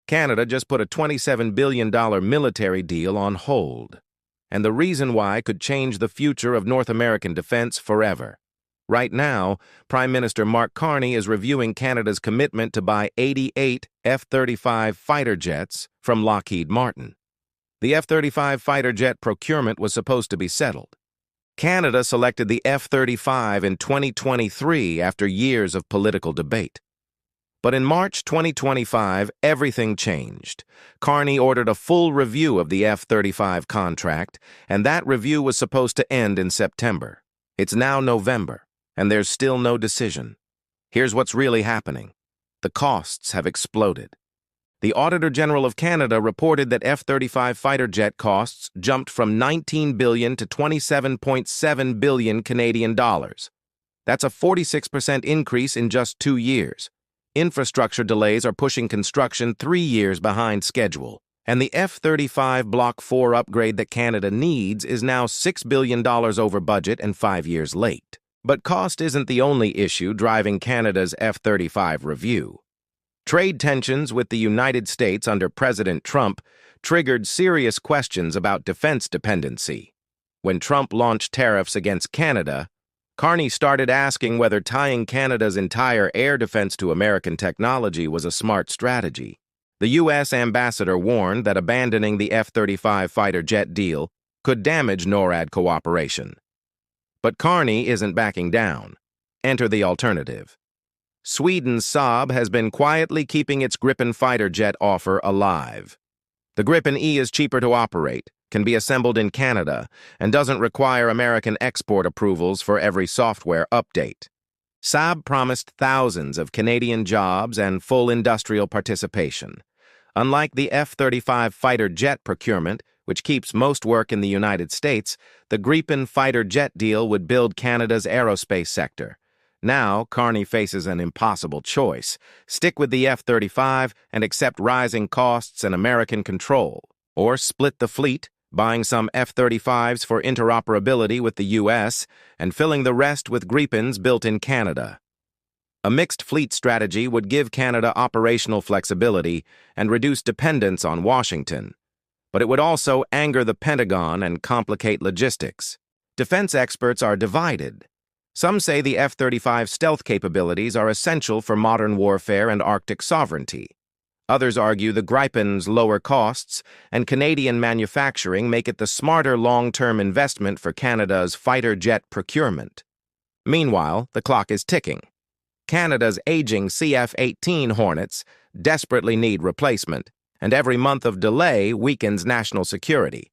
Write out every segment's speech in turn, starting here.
Canada just put a $27 billion military deal on hold. And the reason why could change the future of North American defense forever. Right now, Prime Minister Mark Carney is reviewing Canada's commitment to buy 88 F-35 fighter jets from Lockheed Martin. The F-35 fighter jet procurement was supposed to be settled. Canada selected the F-35 in 2023 after years of political debate. But in March 2025, everything changed. Carney ordered a full review of the F-35 contract, and that review was supposed to end in September. It's now November, and there's still no decision. Here's what's really happening. The costs have exploded. The Auditor General of Canada reported that F-35 fighter jet costs jumped from $19 billion to $27.7 billion Canadian dollars. That's a 46% increase in just 2 years. Infrastructure delays are pushing construction 3 years behind schedule, and the F-35 Block 4 upgrade that Canada needs is now $6 billion over budget and 5 years late. But cost isn't the only issue driving Canada's F-35 review. Trade tensions with the United States under President Trump triggered serious questions about defense dependency. When Trump launched tariffs against Canada, Carney started asking whether tying Canada's entire air defense to American technology was a smart strategy. The U.S. ambassador warned that abandoning the F-35 fighter jet deal could damage NORAD cooperation. But Carney isn't backing down. Enter the alternative. Sweden's Saab has been quietly keeping its Gripen fighter jet offer alive. The Gripen E is cheaper to operate, can be assembled in Canada, and doesn't require American export approvals for every software update. Saab promised thousands of Canadian jobs and full industrial participation. Unlike the F-35 fighter jet procurement, which keeps most work in the United States, the Gripen fighter jet deal would build Canada's aerospace sector. Now, Carney faces an impossible choice: stick with the F-35 and accept rising costs and American control, or split the fleet, buying some F-35s for interoperability with the U.S. and filling the rest with Gripens built in Canada. A mixed fleet strategy would give Canada operational flexibility and reduce dependence on Washington, but it would also anger the Pentagon and complicate logistics. Defense experts are divided. Some say the F-35 stealth capabilities are essential for modern warfare and Arctic sovereignty. Others argue the Gripen's lower costs and Canadian manufacturing make it the smarter long-term investment for Canada's fighter jet procurement. Meanwhile, the clock is ticking. Canada's aging CF-18 Hornets desperately need replacement, and every month of delay weakens national security.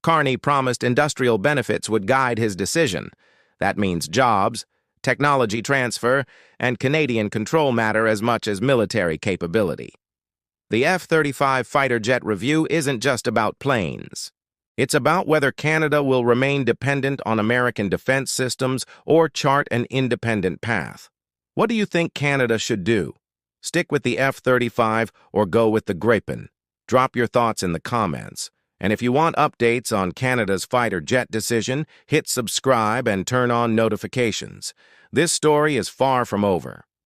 Carney promised industrial benefits would guide his decision. That means jobs, technology transfer, and Canadian control matter as much as military capability. The F-35 fighter jet review isn't just about planes. It's about whether Canada will remain dependent on American defense systems or chart an independent path. What do you think Canada should do? Stick with the F-35 or go with the Gripen? Drop your thoughts in the comments. And if you want updates on Canada's fighter jet decision, hit subscribe and turn on notifications. This story is far from over.